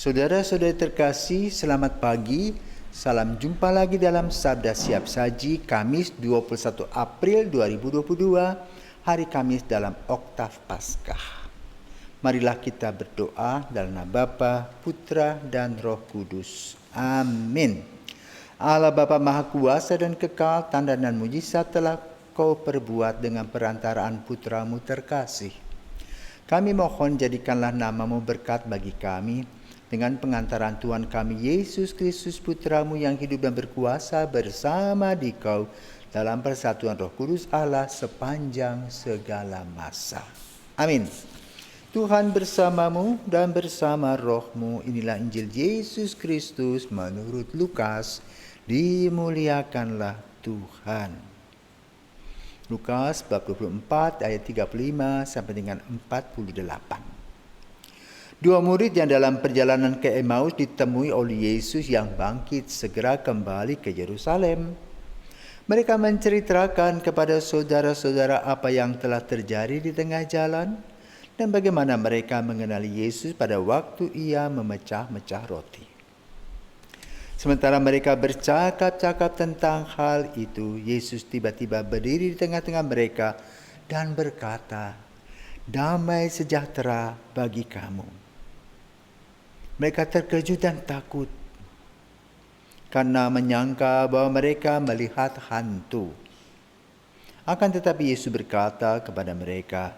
Saudara-saudari terkasih, selamat pagi. Salam jumpa lagi dalam Sabda Siap Saji Kamis 21 April 2022, hari Kamis dalam Oktav Paskah. Marilah kita berdoa dalam nama Bapa, Putra, dan Roh Kudus. Amin. Allah Bapa Maha Kuasa dan Kekal, tanda dan mujizat telah Kau perbuat dengan perantaraan Putramu terkasih. Kami mohon jadikanlah nama-Mu berkat bagi kami, dengan pengantaran Tuhan kami Yesus Kristus Putramu yang hidup dan berkuasa bersama di Kau dalam persatuan Roh Kudus Allah sepanjang segala masa. Amin. Tuhan bersamamu dan bersama rohmu. Inilah Injil Yesus Kristus menurut Lukas. Dimuliakanlah Tuhan. Lukas bab 24 ayat 35 sampai dengan 48. Dua murid yang dalam perjalanan ke Emmaus ditemui oleh Yesus yang bangkit segera kembali ke Yerusalem. Mereka menceritakan kepada saudara-saudara apa yang telah terjadi di tengah jalan dan bagaimana mereka mengenali Yesus pada waktu Ia memecah-mecah roti. Sementara mereka bercakap-cakap tentang hal itu, Yesus tiba-tiba berdiri di tengah-tengah mereka dan berkata, "Damai sejahtera bagi kamu." Mereka terkejut dan takut karena menyangka bahwa mereka melihat hantu. Akan tetapi Yesus berkata kepada mereka,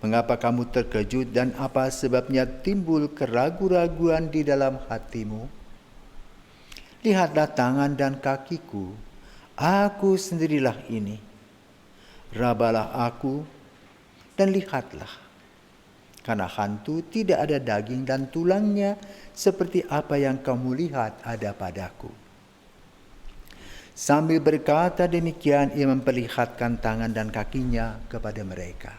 "Mengapa kamu terkejut dan apa sebabnya timbul keraguan-raguan di dalam hatimu? Lihatlah tangan dan kakiku, aku sendirilah ini. Rabalah aku dan lihatlah. Karena hantu tidak ada daging dan tulangnya seperti apa yang kamu lihat ada padaku." Sambil berkata demikian, Ia memperlihatkan tangan dan kakinya kepada mereka.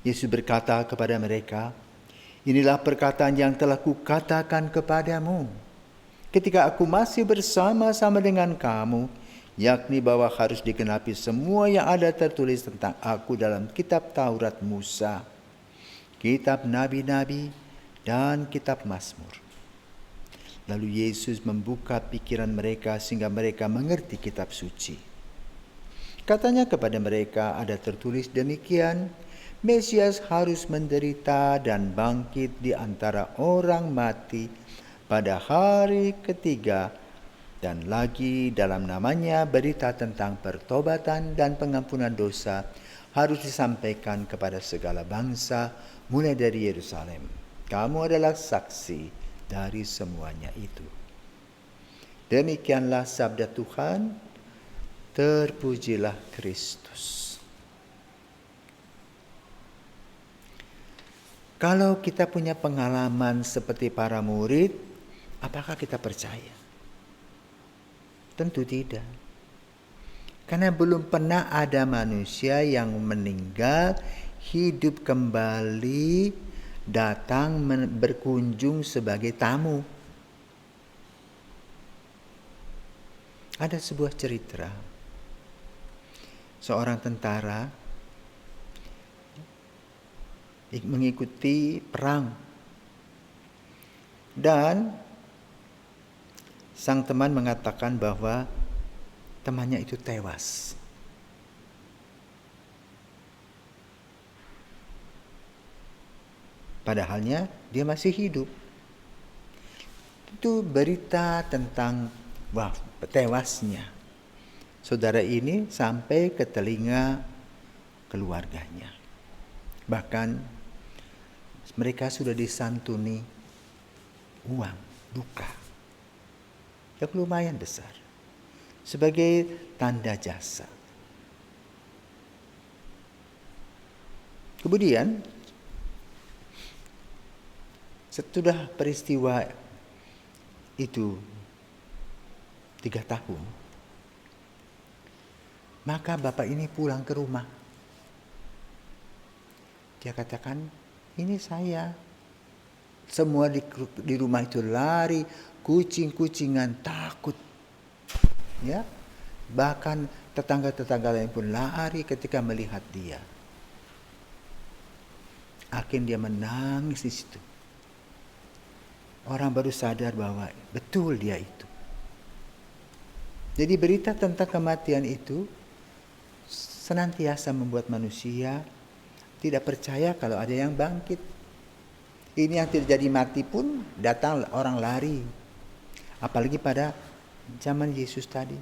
Yesus berkata kepada mereka, "Inilah perkataan yang telah kukatakan kepadamu ketika aku masih bersama-sama dengan kamu, yakni bahwa harus digenapi semua yang ada tertulis tentang aku dalam kitab Taurat Musa, kitab Nabi-Nabi, dan kitab Mazmur." Lalu Yesus membuka pikiran mereka sehingga mereka mengerti kitab suci. Katanya kepada mereka, ada tertulis demikian, Mesias harus menderita dan bangkit di antara orang mati pada hari ketiga, dan lagi dalam namanya berita tentang pertobatan dan pengampunan dosa harus disampaikan kepada segala bangsa mulai dari Yerusalem. Kamu adalah saksi dari semuanya itu. Demikianlah sabda Tuhan. Terpujilah Kristus. Kalau kita punya pengalaman seperti para murid, apakah kita percaya? Tentu tidak. Karena belum pernah ada manusia yang meninggal, hidup kembali, datang berkunjung sebagai tamu. Ada sebuah cerita. Seorang tentara mengikuti perang. Dan sang teman mengatakan bahwa temannya itu tewas. Padahalnya dia masih hidup. Itu berita tentang tewasnya saudara ini sampai ke telinga keluarganya. Bahkan mereka sudah disantuni uang duka yang lumayan besar sebagai tanda jasa. Kemudian setelah peristiwa itu 3 tahun, maka bapak ini pulang ke rumah. Dia katakan, "Ini saya." Semua di rumah itu lari, kucing-kucingan takut. Ya, bahkan tetangga-tetangga lain pun lari ketika melihat dia. Akhirnya dia menangis di situ. orang baru sadar bahwa betul dia itu. Jadi berita tentang kematian itu senantiasa membuat manusia tidak percaya kalau ada yang bangkit. Ini yang tidak jadi mati pun datang orang lari. Apalagi pada zaman Yesus tadi.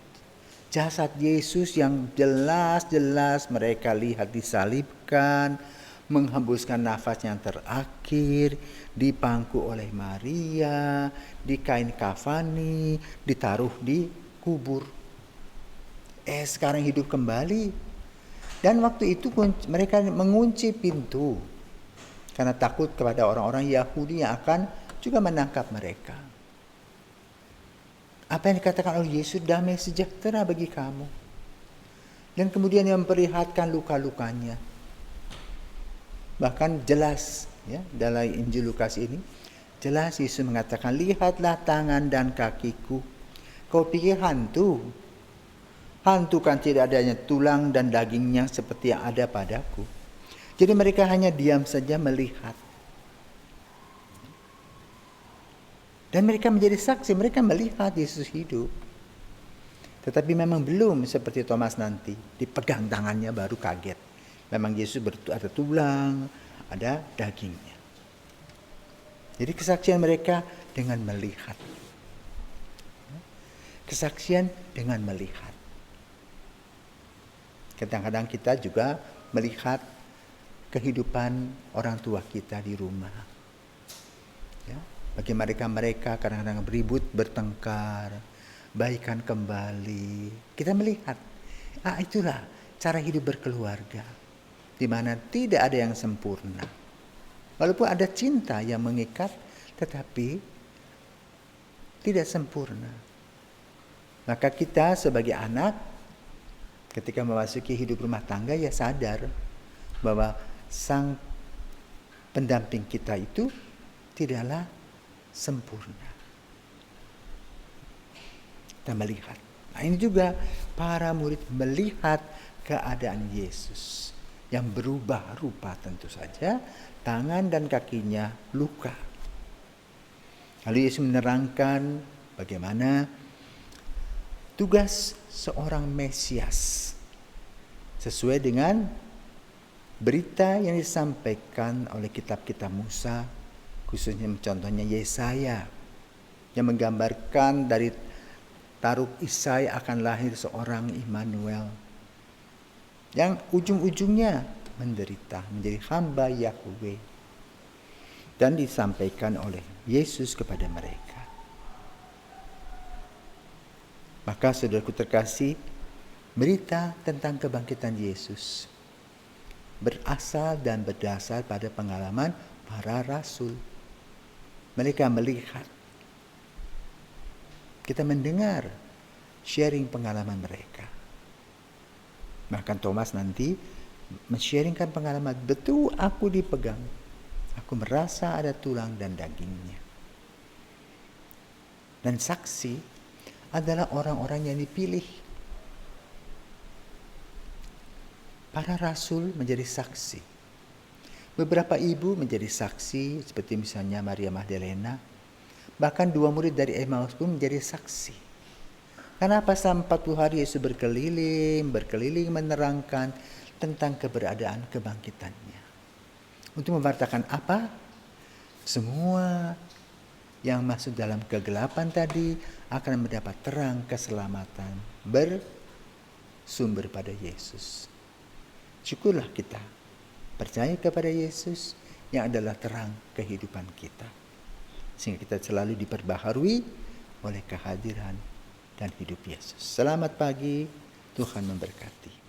Jasad Yesus yang jelas-jelas mereka lihat disalibkan, menghembuskan nafas yang terakhir, dipangku oleh Maria, di kain kafani, ditaruh di kubur. Sekarang hidup kembali. Dan waktu itu mereka mengunci pintu karena takut kepada orang-orang Yahudi yang akan juga menangkap mereka. Apa yang dikatakan oleh Yesus, damai sejahtera bagi kamu. Dan kemudian yang memperlihatkan luka-lukanya. Bahkan jelas ya dalam Injil Lukas ini, jelas Yesus mengatakan, lihatlah tangan dan kakiku. Kau pikir hantu? Hantu kan tidak adanya tulang dan dagingnya seperti yang ada padaku. Jadi mereka hanya diam saja melihat. Dan mereka menjadi saksi, mereka melihat Yesus hidup. Tetapi memang belum seperti Thomas nanti, dipegang tangannya baru kaget. Memang Yesus ada tulang, ada dagingnya. Jadi kesaksian mereka dengan melihat. Kesaksian dengan melihat. Kadang-kadang kita juga melihat kehidupan orang tua kita di rumah. Ya, bagi mereka kadang-kadang beribut, bertengkar, baikan kembali. Kita melihat, itulah cara hidup berkeluarga, di mana tidak ada yang sempurna. Walaupun ada cinta yang mengikat, tetapi tidak sempurna. Maka kita sebagai anak, ketika memasuki hidup rumah tangga, ya sadar bahwa sang pendamping kita itu tidaklah sempurna. Kita melihat. Nah ini juga para murid melihat keadaan Yesus yang berubah rupa tentu saja, tangan dan kakinya luka. Lalu Yesus menerangkan bagaimana tugas seorang Mesias sesuai dengan berita yang disampaikan oleh kitab-kitab Musa, khususnya contohnya Yesaya, yang menggambarkan dari Taruk Isai akan lahir seorang Immanuel yang ujung-ujungnya menderita, menjadi hamba Yahweh, dan disampaikan oleh Yesus kepada mereka. Maka saudaraku terkasih, berita tentang kebangkitan Yesus berasal dan berdasar pada pengalaman para rasul. Mereka melihat, kita mendengar sharing pengalaman mereka. Bahkan Thomas nanti men-sharingkan pengalaman, betul aku dipegang, aku merasa ada tulang dan dagingnya. Dan saksi adalah orang-orang yang dipilih. Para rasul menjadi saksi. Beberapa ibu menjadi saksi, seperti misalnya Maria Magdalena. Bahkan 2 murid dari Emmaus pun menjadi saksi. Karena pas 40 hari Yesus berkeliling menerangkan tentang keberadaan kebangkitannya. Untuk memberitakan apa? Semua yang masuk dalam kegelapan tadi akan mendapat terang keselamatan bersumber pada Yesus. Syukurlah kita percaya kepada Yesus yang adalah terang kehidupan kita. Sehingga kita selalu diperbaharui oleh kehadiran dan hidup Yesus. Selamat pagi, Tuhan memberkati.